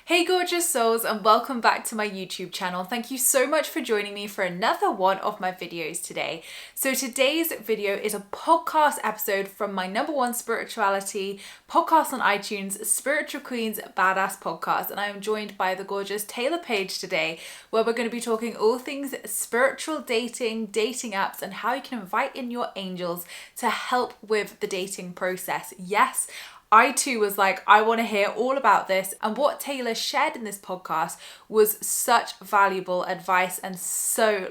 Hey gorgeous souls, and welcome back to my YouTube channel. Thank you so much for joining me for another one of my videos today. So today's video is a podcast episode from my #1 spirituality podcast on iTunes, Spiritual Queen's Badass Podcast, and I am joined by the gorgeous Taylor Paige today, where we're going to be talking all things spiritual dating, dating apps, and how you can invite in your angels to help with the dating process. Yes, I too was like, I want to hear all about this. And what Taylor shared in this podcast was such valuable advice and so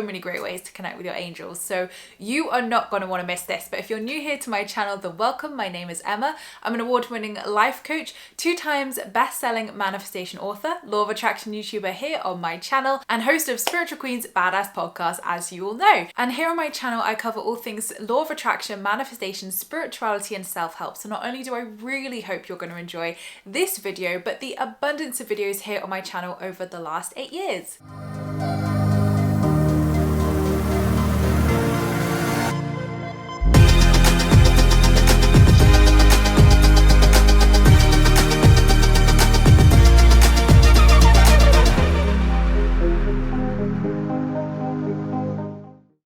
many great ways to connect with your angels. So you are not going to want to miss this. But if you're new here to my channel, then welcome. My name is Emma. I'm an award-winning life coach, 2 times best-selling manifestation author, law of attraction YouTuber here on my channel, and host of Spiritual Queen's Badass Podcast, as you all know. And here on my channel, I cover all things law of attraction, manifestation, spirituality, and self-help. So not only do I really hope you're going to enjoy this video, but the abundance of videos here on my channel over the last 8 years.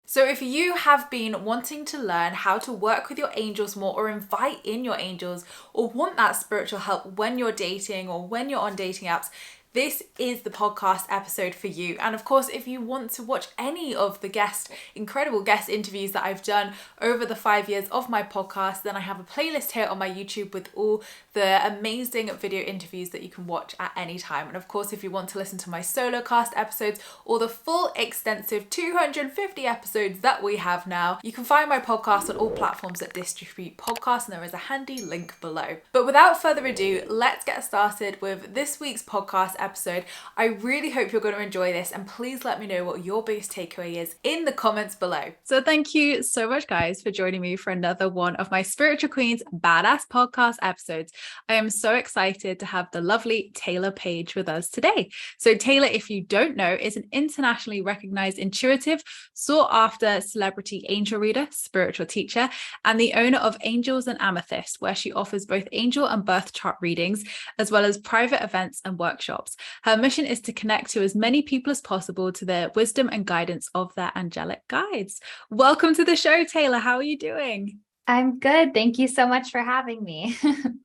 So if you have been wanting to learn how to work with your angels more, or invite in your angels, or want that spiritual help when you're dating or when you're on dating apps, this is the podcast episode for you. And of course, if you want to watch any of the incredible guest interviews that I've done over the 5 years of my podcast, then I have a playlist here on my YouTube with all the amazing video interviews that you can watch at any time. And of course, if you want to listen to my solo cast episodes or the full extensive 250 episodes that we have now, you can find my podcast on all platforms that distribute podcasts, and there is a handy link below. But without further ado, let's get started with this week's podcast episode. I really hope you're going to enjoy this, and please let me know what your biggest takeaway is in the comments below. So thank you so much, guys, for joining me for another one of my Spiritual Queen's Badass Podcast episodes. I am so excited to have the lovely Taylor Paige with us today. So Taylor, if you don't know, is an internationally recognized intuitive, sought after celebrity angel reader, spiritual teacher, and the owner of Angels and Amethyst, where she offers both angel and birth chart readings, as well as private events and workshops. Her mission is to connect to as many people as possible to the wisdom and guidance of their angelic guides. Welcome to the show, Taylor. How are you doing? I'm good. Thank you so much for having me.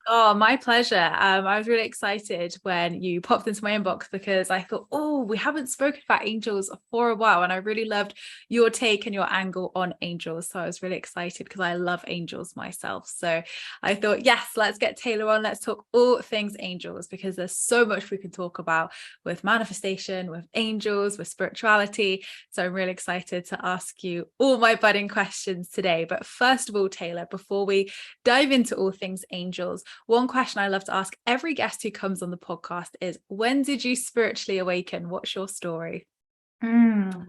Oh, my pleasure. I was really excited when you popped into my inbox because I thought, oh, we haven't spoken about angels for a while. And I really loved your take and your angle on angels. So I was really excited because I love angels myself. So I thought, yes, let's get Taylor on. Let's talk all things angels, because there's so much we can talk about with manifestation, with angels, with spirituality. So I'm really excited to ask you all my budding questions today. But first of all, Taylor, before we dive into all things angels, one question I love to ask every guest who comes on the podcast is, when did you spiritually awaken? What's your story?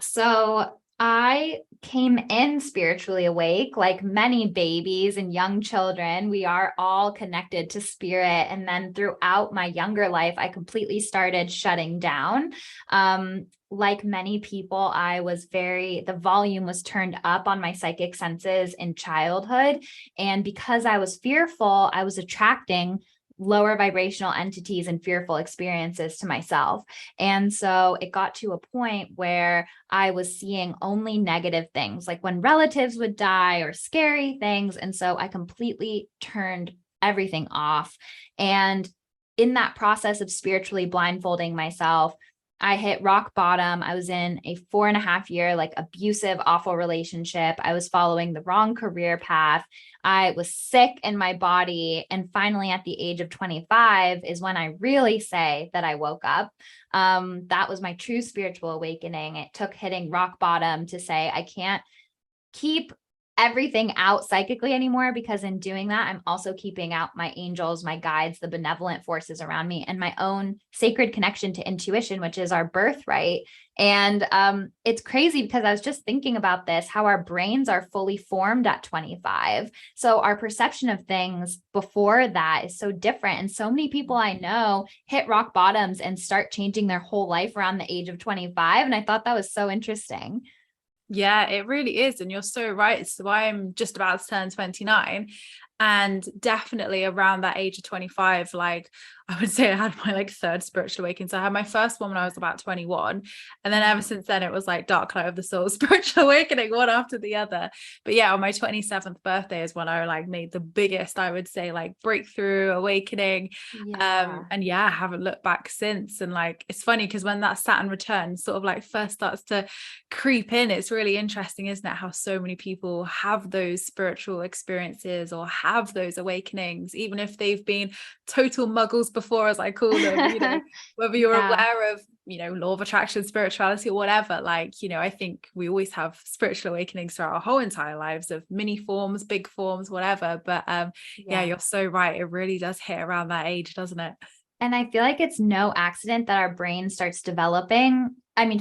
So I came in spiritually awake, like many babies and young children. We are all connected to spirit. And then throughout my younger life, I completely started shutting down. Like many people, the volume was turned up on my psychic senses in childhood. And because I was fearful, I was attracting lower vibrational entities and fearful experiences to myself. And so it got to a point where I was seeing only negative things, like when relatives would die or scary things. And so I completely turned everything off. And in that process of spiritually blindfolding myself, I hit rock bottom. I was in a 4.5 year, abusive, awful relationship. I was following the wrong career path. I was sick in my body. And finally, at the age of 25 is when I really say that I woke up. That was my true spiritual awakening. It took hitting rock bottom to say, I can't keep everything out psychically anymore, because in doing that, I'm also keeping out my angels, my guides, the benevolent forces around me, and my own sacred connection to intuition, which is our birthright. And it's crazy because I was just thinking about this, how our brains are fully formed at 25. So our perception of things before that is so different. And so many people I know hit rock bottoms and start changing their whole life around the age of 25. And I thought that was so interesting. Yeah, it really is. And you're so right. So I'm just about to turn 29. And definitely around that age of 25, I would say I had my like third spiritual awakening. So I had my first one when I was about 21. And then ever since then, it was like dark night of the soul, spiritual awakening, one after the other. But yeah, on my 27th birthday is when I like made the biggest, I would say, like breakthrough awakening. Yeah. And yeah, I haven't looked back since. And like, it's funny because when that Saturn return sort of like first starts to creep in, it's really interesting, isn't it? How so many people have those spiritual experiences or have those awakenings, even if they've been total muggles before, as I call them, whether you're Yeah. aware of, law of attraction, spirituality, or whatever. Like, I think we always have spiritual awakenings throughout our whole entire lives of mini forms, big forms, whatever. But yeah, Yeah. you're so right. It really does hit around that age, doesn't it? And I feel like it's no accident that our brain starts developing,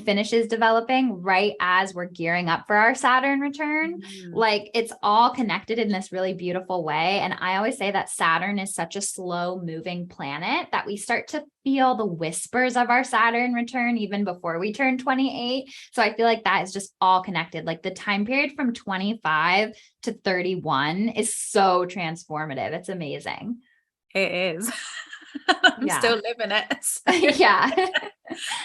finishes developing right as we're gearing up for our Saturn return. Mm. Like it's all connected in this really beautiful way. And I always say that Saturn is such a slow moving planet that we start to feel the whispers of our Saturn return even before we turn 28. So I feel like that is just all connected. Like the time period from 25 to 31 is so transformative. It's amazing. It is. I'm Yeah. still living it. So Yeah.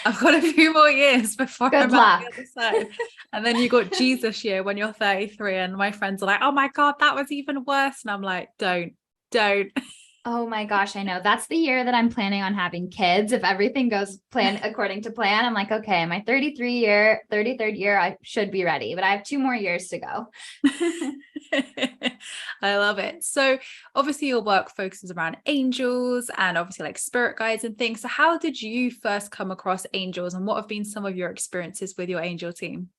I've got a few more years before Good I'm out the luck. other side. And then you got Jesus year when you're 33, and my friends are like, oh my God, that was even worse. And I'm like, don't. Oh my gosh, I know. That's the year that I'm planning on having kids. If everything goes plan according to plan, I'm like, okay, my 33rd year, I should be ready, but I have 2 more years to go. I love it. So obviously your work focuses around angels and obviously like spirit guides and things. So how did you first come across angels, and what have been some of your experiences with your angel team?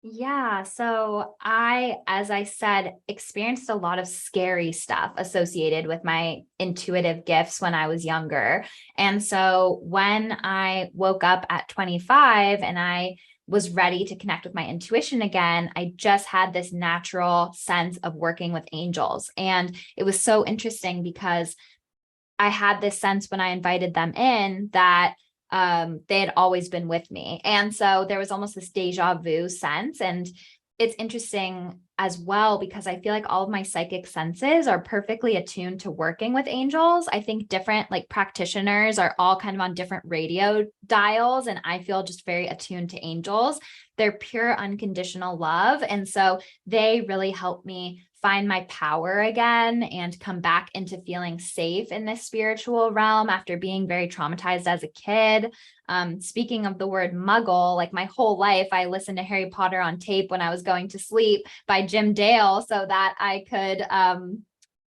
Yeah. So as I said, experienced a lot of scary stuff associated with my intuitive gifts when I was younger. And so when I woke up at 25 and I was ready to connect with my intuition again, I just had this natural sense of working with angels. And it was so interesting because I had this sense when I invited them in that they had always been with me. And so there was almost this deja vu sense. And it's interesting as well because I feel like all of my psychic senses are perfectly attuned to working with angels. I think different like practitioners are all kind of on different radio dials, and I feel just very attuned to angels. They're pure unconditional love. And so they really help me find my power again and come back into feeling safe in this spiritual realm after being very traumatized as a kid. Speaking of the word muggle, like my whole life, I listened to Harry Potter on tape when I was going to sleep by Jim Dale so that I could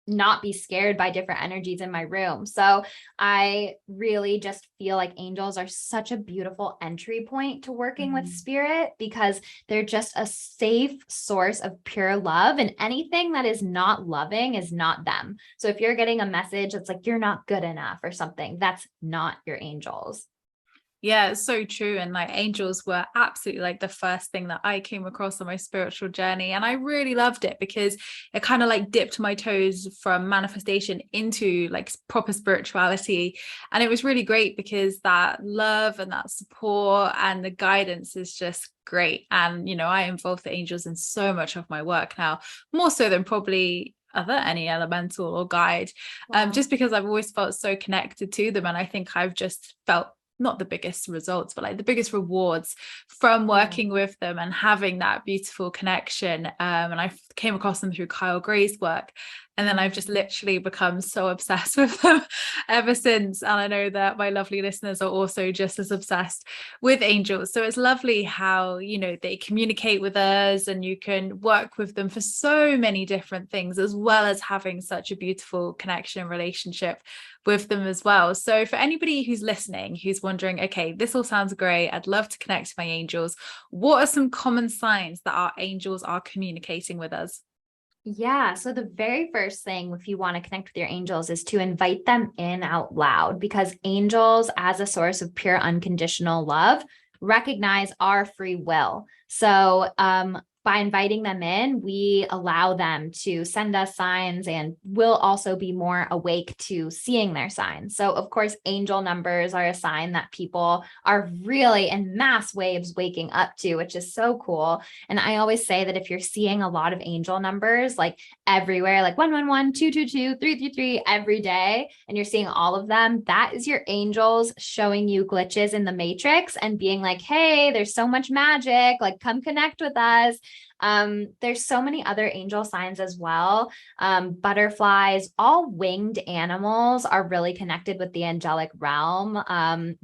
not be scared by different energies in my room. So I really just feel like angels are such a beautiful entry point to working with Mm. spirit because they're just a safe source of pure love, and anything that is not loving is not them. So if you're getting a message that's like, you're not good enough or something, that's not your angels. Yeah, it's so true. And like angels were absolutely like the first thing that I came across on my spiritual journey. And I really loved it because it kind of like dipped my toes from manifestation into like proper spirituality. And it was really great because that love and that support and the guidance is just great. And, I involve the angels in so much of my work now, more so than probably other any elemental or guide, Wow. just because I've always felt so connected to them. And I think I've just felt not the biggest results, but like the biggest rewards from Yeah. working with them and having that beautiful connection. And I came across them through Kyle Gray's work. And then I've just literally become so obsessed with them ever since. And I know that my lovely listeners are also just as obsessed with angels. So it's lovely how, they communicate with us and you can work with them for so many different things, as well as having such a beautiful connection and relationship with them as well. So for anybody who's listening, who's wondering, okay, this all sounds great, I'd love to connect to my angels, what are some common signs that our angels are communicating with us? Yeah. So the very first thing, if you want to connect with your angels, is to invite them in out loud, because angels, as a source of pure unconditional love, recognize our free will. So by inviting them in, we allow them to send us signs, and we'll also be more awake to seeing their signs. So, of course, angel numbers are a sign that people are really in mass waves waking up to, which is so cool. And I always say that if you're seeing a lot of angel numbers, like everywhere, like 111, 222, 333 every day, and you're seeing all of them, that is your angels showing you glitches in the matrix and being like, hey, there's so much magic, like come connect with us. There's so many other angel signs as well. Butterflies, all winged animals are really connected with the angelic realm.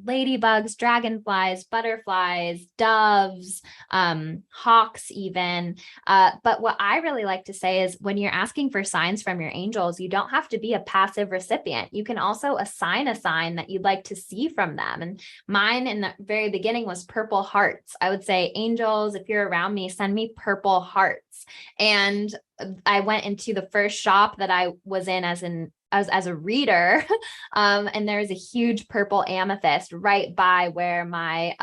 Ladybugs, dragonflies, butterflies, doves, hawks even. But what I really like to say is when you're asking for signs from your angels, you don't have to be a passive recipient. You can also assign a sign that you'd like to see from them. And mine in the very beginning was purple hearts. I would say, angels, if you're around me, send me purple hearts. And I went into the first shop that I was in as a reader. And there was a huge purple amethyst right by where my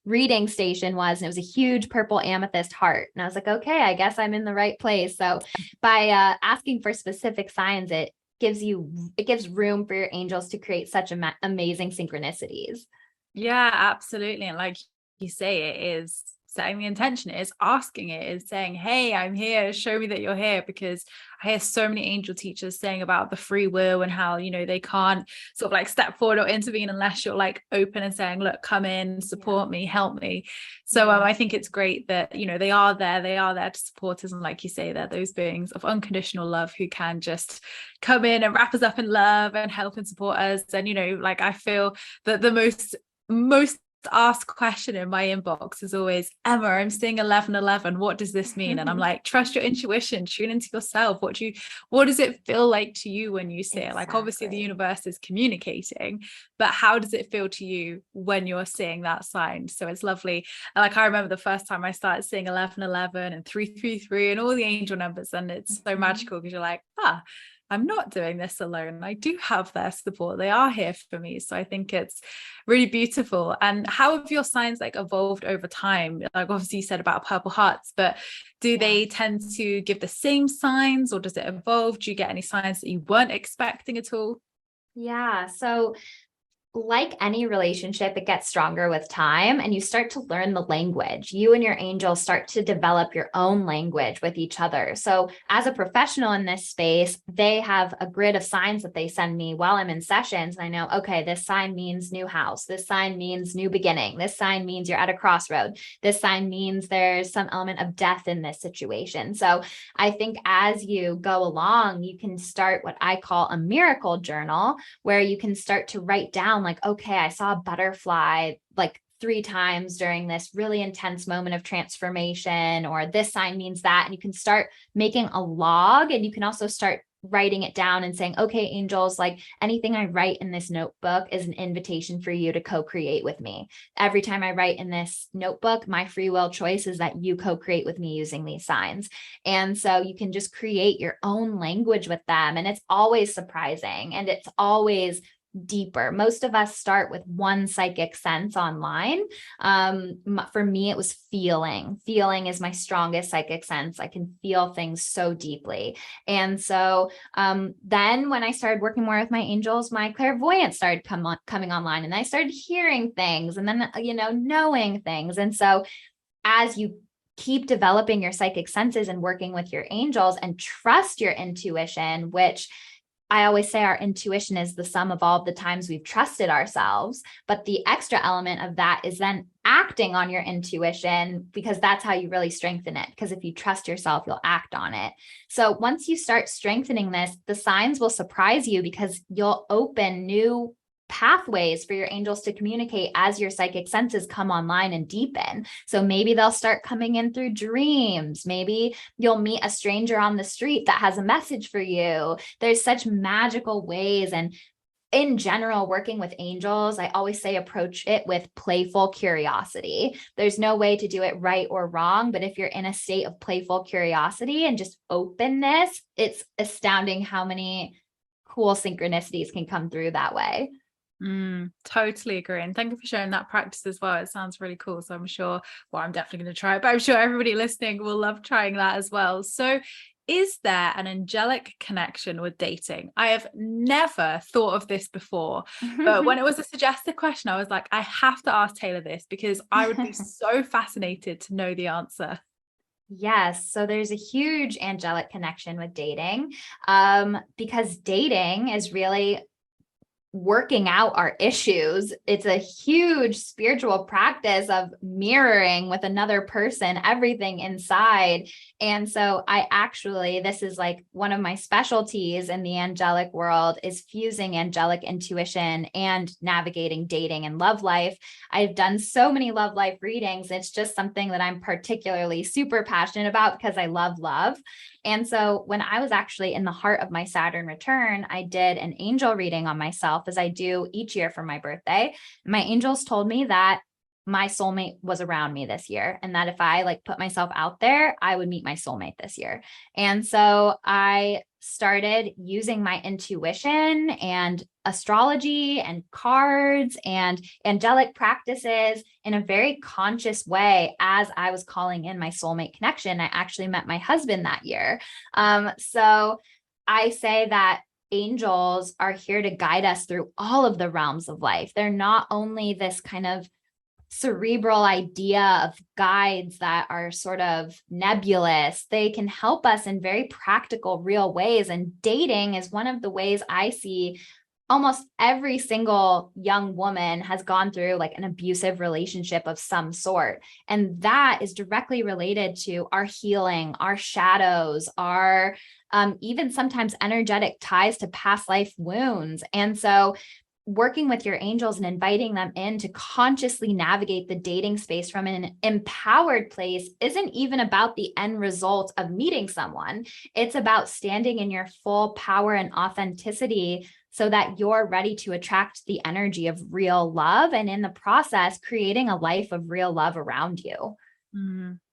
reading station was. And it was a huge purple amethyst heart. And I was like, okay, I guess I'm in the right place. So by asking for specific signs, it gives room for your angels to create such amazing synchronicities. Yeah, absolutely. And like you say, it is setting the intention, it is asking, it is saying, hey, I'm here, show me that you're here. Because I hear so many angel teachers saying about the free will and how, you know, they can't sort of like step forward or intervene unless you're like open and saying, look, come in, support me, help me. So I think it's great that, you know, they are there to support us. And like you say, they're those beings of unconditional love who can just come in and wrap us up in love and help and support us. And, you know, like I feel that the most asked question in my inbox is always, Emma, I'm seeing 1111, what does this mean? And I'm like, trust your intuition, tune into yourself. What does it feel like to you when you see it? Like, obviously the universe is communicating, but how does it feel to you when you're seeing that sign? So it's lovely. Like, I remember the first time I started seeing 1111 and 333 and all the angel numbers, and it's so magical because you're like, I'm not doing this alone. I do have their support. They are here for me. So I think it's really beautiful. And how have your signs like evolved over time? Like obviously you said about purple hearts, but do they tend to give the same signs, or does it evolve? Do you get any signs that you weren't expecting at all? Yeah. So like any relationship, it gets stronger with time and you start to learn the language. You and your angels start to develop your own language with each other. So, as a professional in this space, they have a grid of signs that they send me while I'm in sessions. And I know, okay, this sign means new house. This sign means new beginning. This sign means you're at a crossroad. This sign means there's some element of death in this situation. So, I think as you go along, you can start what I call a miracle journal, where you can start to write down like, okay, I saw a butterfly like 3 times during this really intense moment of transformation, or this sign means that. And you can start making a log, and you can also start writing it down and saying, okay, angels, like anything I write in this notebook is an invitation for you to co-create with me. Every time I write in this notebook, my free will choice is that you co-create with me using these signs. And so you can just create your own language with them. And it's always surprising, and it's always deeper. Most of us start with one psychic sense online. For me, it was feeling. Feeling is my strongest psychic sense. I can feel things so deeply. And so then when I started working more with my angels, my clairvoyance started coming online, and I started hearing things, and then, knowing things. And so as you keep developing your psychic senses and working with your angels and trust your intuition, which I always say our intuition is the sum of all the times we've trusted ourselves. But the extra element of that is then acting on your intuition, because that's how you really strengthen it. Because if you trust yourself, you'll act on it. So once you start strengthening this, the signs will surprise you, because you'll open new pathways for your angels to communicate as your psychic senses come online and deepen. So maybe they'll start coming in through dreams. Maybe you'll meet a stranger on the street that has a message for you. There's such magical ways. And in general, working with angels, I always say approach it with playful curiosity. There's no way to do it right or wrong, but if you're in a state of playful curiosity and just openness, it's astounding how many cool synchronicities can come through that way. Totally agree. And thank you for sharing that practice as well. It sounds really cool. So I'm sure, well, I'm definitely going to try it, but I'm sure everybody listening will love trying that as well. So is there an angelic connection with dating? I have never thought of this before, but when it was a suggested question, I was like, I have to ask Taylor this because I would be so fascinated to know the answer. Yes. So there's a huge angelic connection with dating, because dating is really working out our issues. It's a huge spiritual practice of mirroring with another person, everything inside. And so this is like one of my specialties in the angelic world is fusing angelic intuition and navigating dating and love life. I've done so many love life readings. It's just something that I'm particularly super passionate about because I love love. And so when I was actually in the heart of my Saturn return, I did an angel reading on myself as I do each year for my birthday. My angels told me that my soulmate was around me this year and that if I like put myself out there, I would meet my soulmate this year. And so I started using my intuition and astrology and cards and angelic practices in a very conscious way as I was calling in my soulmate connection. I actually met my husband that year. So I say that angels are here to guide us through all of the realms of life. They're not only this kind of cerebral idea of guides that are sort of nebulous. They can help us in very practical, real ways. And dating is one of the ways I see almost every single young woman has gone through like an abusive relationship of some sort. And that is directly related to our healing, our shadows, our even sometimes energetic ties to past life wounds. And so working with your angels and inviting them in to consciously navigate the dating space from an empowered place isn't even about the end result of meeting someone. It's about standing in your full power and authenticity so that you're ready to attract the energy of real love. And in the process, creating a life of real love around you.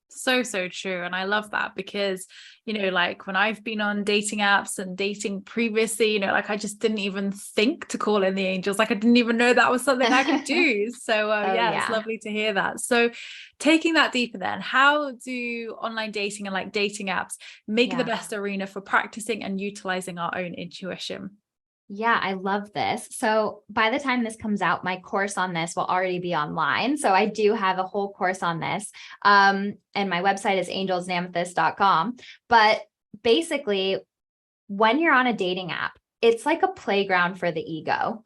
So, so true. And I love that because, like when I've been on dating apps and dating previously, like I just didn't even think to call in the angels. Like I didn't even know that was something I could do. So yeah, it's lovely to hear that. So taking that deeper then, how do online dating and like dating apps make the best arena for practicing and utilizing our own intuition? Yeah, I love this. So by the time this comes out, my course on this will already be online. So I do have a whole course on this. And my website is angelsnamethyst.com. But basically, when you're on a dating app, it's like a playground for the ego.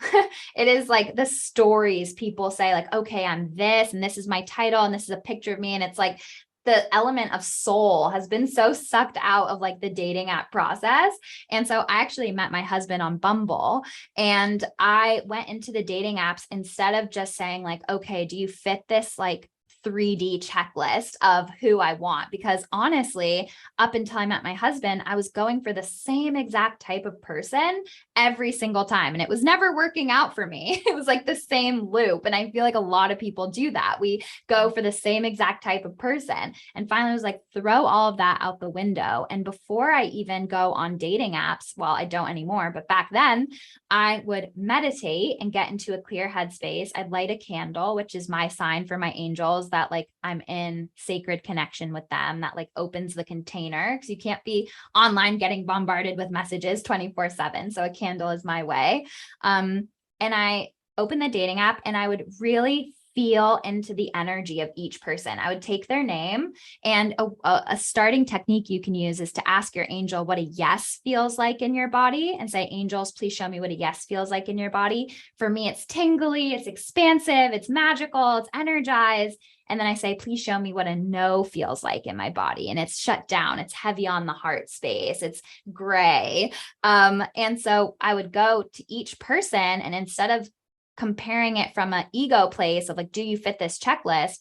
It is like the stories people say, like, okay, I'm this, and this is my title, and this is a picture of me. And it's like, the element of soul has been so sucked out of like the dating app process. And so I actually met my husband on Bumble and I went into the dating apps instead of just saying like, okay, do you fit this like 3D checklist of who I want? Because honestly, up until I met my husband, I was going for the same exact type of person every single time. And it was never working out for me. It was like the same loop. And I feel like a lot of people do that. We go for the same exact type of person. And finally, I was like, throw all of that out the window. And before I even go on dating apps, well, I don't anymore, but back then, I would meditate and get into a clear headspace. I'd light a candle, which is my sign for my angels that like I'm in sacred connection with them, that like opens the container because you can't be online getting bombarded with messages 24/7. So a candle is my way. And I opened the dating app and I would really feel into the energy of each person. I would take their name, and a starting technique you can use is to ask your angel what a yes feels like in your body and say, angels, please show me what a yes feels like in your body. For me, it's tingly, it's expansive, it's magical, it's energized. And then I say, please show me what a no feels like in my body. And it's shut down. It's heavy on the heart space. It's gray. And so I would go to each person, and instead of comparing it from an ego place of like, do you fit this checklist?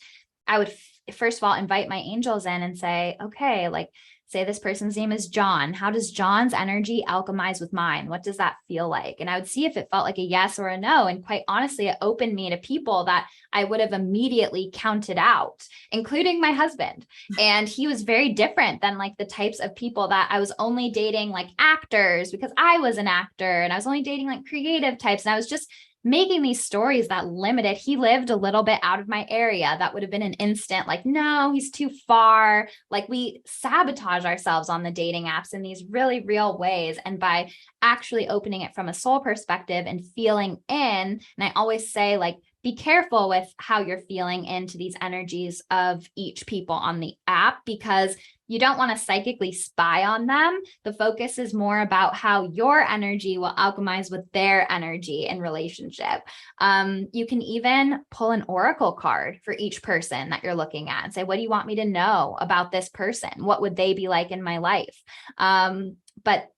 I would first of all invite my angels in and say, okay, like say this person's name is John. How does John's energy alchemize with mine? What does that feel like? And I would see if it felt like a yes or a no. And quite honestly, it opened me to people that I would have immediately counted out, including my husband. And he was very different than like the types of people that I was only dating, like actors, because I was an actor, and I was only dating like creative types. And I was just making these stories that limited. He lived a little bit out of my area. That would have been an instant, like, no, he's too far. Like, we sabotage ourselves on the dating apps in these really real ways. And by actually opening it from a soul perspective and feeling in, and I always say, like, be careful with how you're feeling into these energies of each people on the app, because you don't want to psychically spy on them. The focus is more about how your energy will alchemize with their energy in relationship. You can even pull an oracle card for each person that you're looking at and say, what do you want me to know about this person? What would they be like in my life? But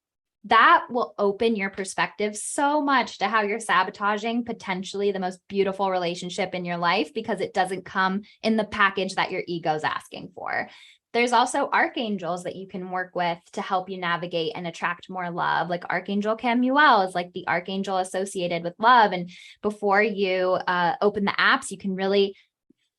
that will open your perspective so much to how you're sabotaging potentially the most beautiful relationship in your life, because it doesn't come in the package that your ego's asking for. There's also archangels that you can work with to help you navigate and attract more love. Like Archangel Camuel is like the archangel associated with love. And before you open the apps, you can really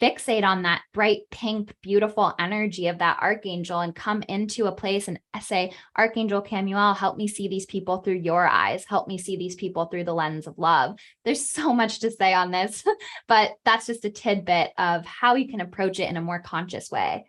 fixate on that bright pink, beautiful energy of that archangel and come into a place and say, Archangel Camuel, help me see these people through your eyes. Help me see these people through the lens of love. There's so much to say on this, but that's just a tidbit of how you can approach it in a more conscious way.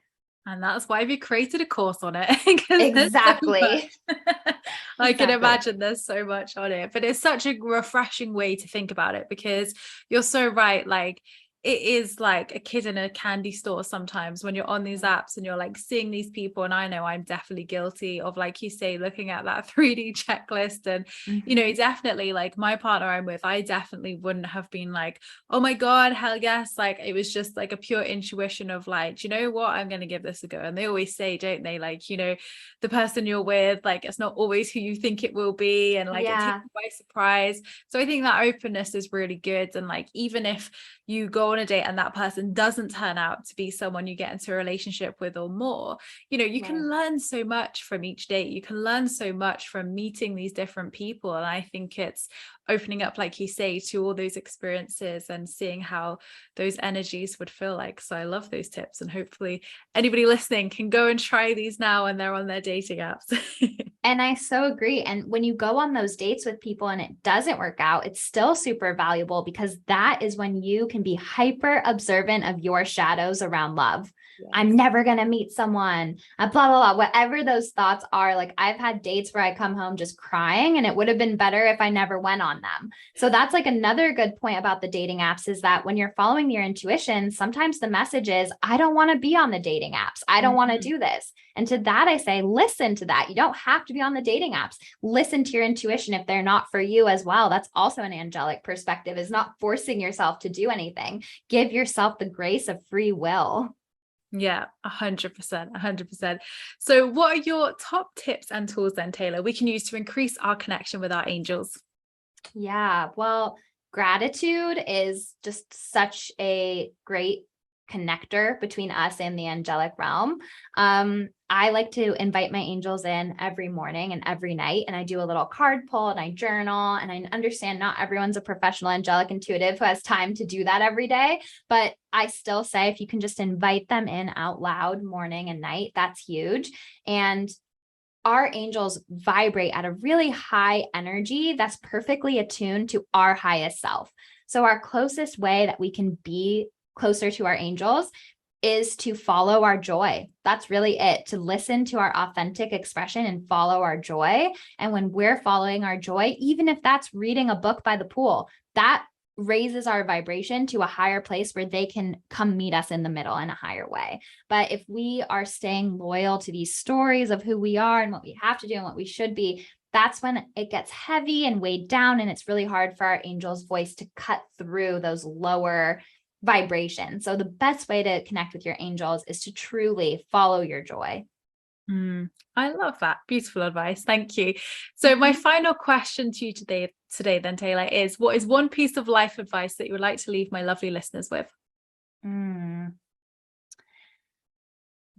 And that's why we created a course on it. Because Exactly. I can Exactly. imagine there's so much on it, but it's such a refreshing way to think about it, because you're so right. Like, it is like a kid in a candy store sometimes when you're on these apps and you're like seeing these people. And I know I'm definitely guilty of, like you say, looking at that 3D checklist. And, you know, definitely, like, my partner I'm with, I definitely wouldn't have been like, oh my God, hell yes. Like, it was just like a pure intuition of like, do you know what? I'm going to give this a go. And they always say, don't they? Like, you know, the person you're with, like, it's not always who you think it will be. And like, it takes Yeah. you by surprise. So I think that openness is really good. And like, even if you go on a date and that person doesn't turn out to be someone you get into a relationship with or more, you know, you can learn so much from each date. You can learn so much from meeting these different people. And I think it's opening up, like you say, to all those experiences and seeing how those energies would feel like. So I love those tips, and hopefully anybody listening can go and try these now when they're on their dating apps. And I so agree. And when you go on those dates with people and it doesn't work out, it's still super valuable, because that is when you can be hyper observant of your shadows around love. Yes. I'm never going to meet someone, blah, blah, blah, whatever those thoughts are. Like, I've had dates where I come home just crying, and it would have been better if I never went on them. So that's like another good point about the dating apps, is that when you're following your intuition, sometimes the message is, I don't want to be on the dating apps. I don't want to do this. And to that, I say, listen to that. You don't have to be on the dating apps. Listen to your intuition if they're not for you as well. That's also an angelic perspective, is not forcing yourself to do anything. Give yourself the grace of free will. Yeah, 100%, 100%. So what are your top tips and tools then, Taylor, we can use to increase our connection with our angels? Yeah, well, gratitude is just such a great connector between us and the angelic realm. I like to invite my angels in every morning and every night, and I do a little card pull and I journal. And I understand not everyone's a professional angelic intuitive who has time to do that every day, but I still say, if you can just invite them in out loud morning and night, that's huge. And our angels vibrate at a really high energy that's perfectly attuned to our highest self. So our closest way that we can be closer to our angels is to follow our joy. That's really it, to listen to our authentic expression and follow our joy. And when we're following our joy, even if that's reading a book by the pool, that raises our vibration to a higher place where they can come meet us in the middle in a higher way. But if we are staying loyal to these stories of who we are and what we have to do and what we should be, that's when it gets heavy and weighed down. And it's really hard for our angel's voice to cut through those lower vibration. So the best way to connect with your angels is to truly follow your joy. I love that. Beautiful advice. Thank you. So my final question to you today then, Taylor, is, what is one piece of life advice that you would like to leave my lovely listeners with?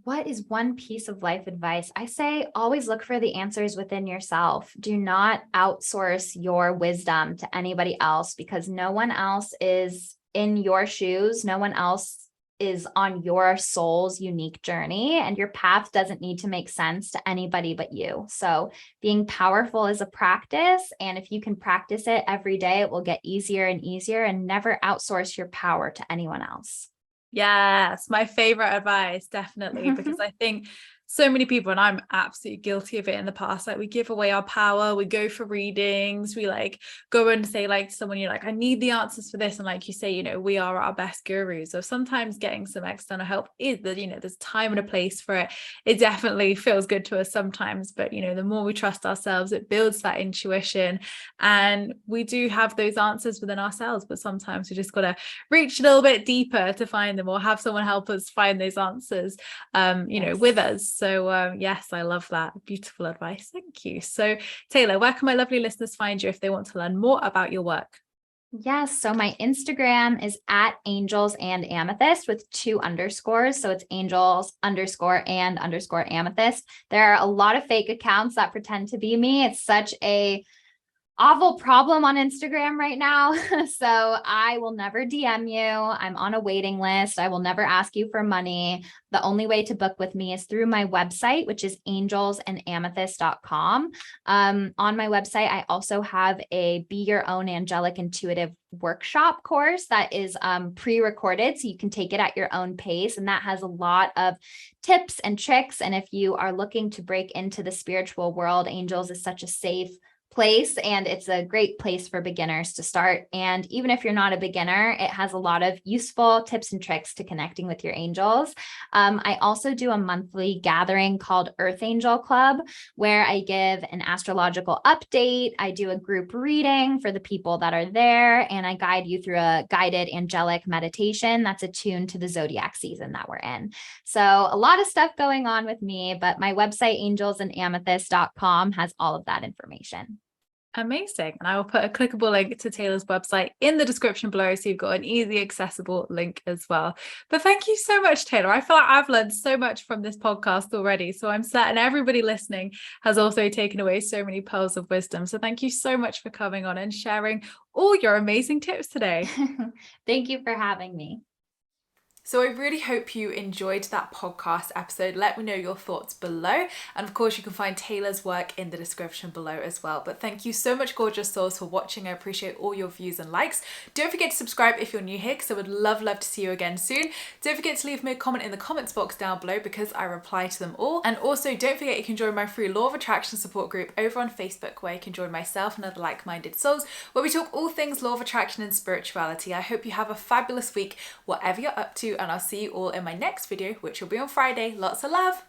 What is one piece of life advice? I say, always look for the answers within yourself. Do not outsource your wisdom to anybody else, because no one else is in your shoes. No one else is on your soul's unique journey, and your path doesn't need to make sense to anybody but you. So being powerful is a practice, and if you can practice it every day, it will get easier and easier, and never outsource your power to anyone else. Yes, my favorite advice, definitely, because I think so many people, and I'm absolutely guilty of it in the past, like we give away our power, we go for readings, we like go and say like to someone, you're like, I need the answers for this, and like you say, you know, we are our best gurus. So sometimes getting some external help is that, you know, there's time and a place for it. It definitely feels good to us sometimes, but you know, the more we trust ourselves, it builds that intuition, and we do have those answers within ourselves, but sometimes we just got to reach a little bit deeper to find them, or have someone help us find those answers, you know, with us. So yes, I love that. Beautiful advice. Thank you. So Taylor, where can my lovely listeners find you if they want to learn more about your work? Yes. So my Instagram is at angels and amethyst with 2 underscores. So it's angels _and _amethyst. There are a lot of fake accounts that pretend to be me. It's such a awful problem on Instagram right now. So I will never DM you. I'm on a waiting list. I will never ask you for money. The only way to book with me is through my website, which is angelsandamethyst.com. On my website, I also have a Be Your Own Angelic Intuitive workshop course that is pre-recorded, so you can take it at your own pace. And that has a lot of tips and tricks. And if you are looking to break into the spiritual world, Angels is such a safe place, and it's a great place for beginners to start. And even if you're not a beginner, it has a lot of useful tips and tricks to connecting with your angels. I also do a monthly gathering called Earth Angel Club, where I give an astrological update. I do a group reading for the people that are there, and I guide you through a guided angelic meditation that's attuned to the zodiac season that we're in. So a lot of stuff going on with me, but my website, angelsandamethyst.com, has all of that information. Amazing. And I will put a clickable link to Taylor's website in the description below, so you've got an easy, accessible link as well. But thank you so much, Taylor. I feel like I've learned so much from this podcast already. So I'm certain everybody listening has also taken away so many pearls of wisdom. So thank you so much for coming on and sharing all your amazing tips today. Thank you for having me. So I really hope you enjoyed that podcast episode. Let me know your thoughts below. And of course, you can find Taylor's work in the description below as well. But thank you so much, gorgeous souls, for watching. I appreciate all your views and likes. Don't forget to subscribe if you're new here, because I would love to see you again soon. Don't forget to leave me a comment in the comments box down below, because I reply to them all. And also don't forget you can join my free Law of Attraction support group over on Facebook, where you can join myself and other like-minded souls, where we talk all things Law of Attraction and spirituality. I hope you have a fabulous week, whatever you're up to, and I'll see you all in my next video, which will be on Friday. Lots of love.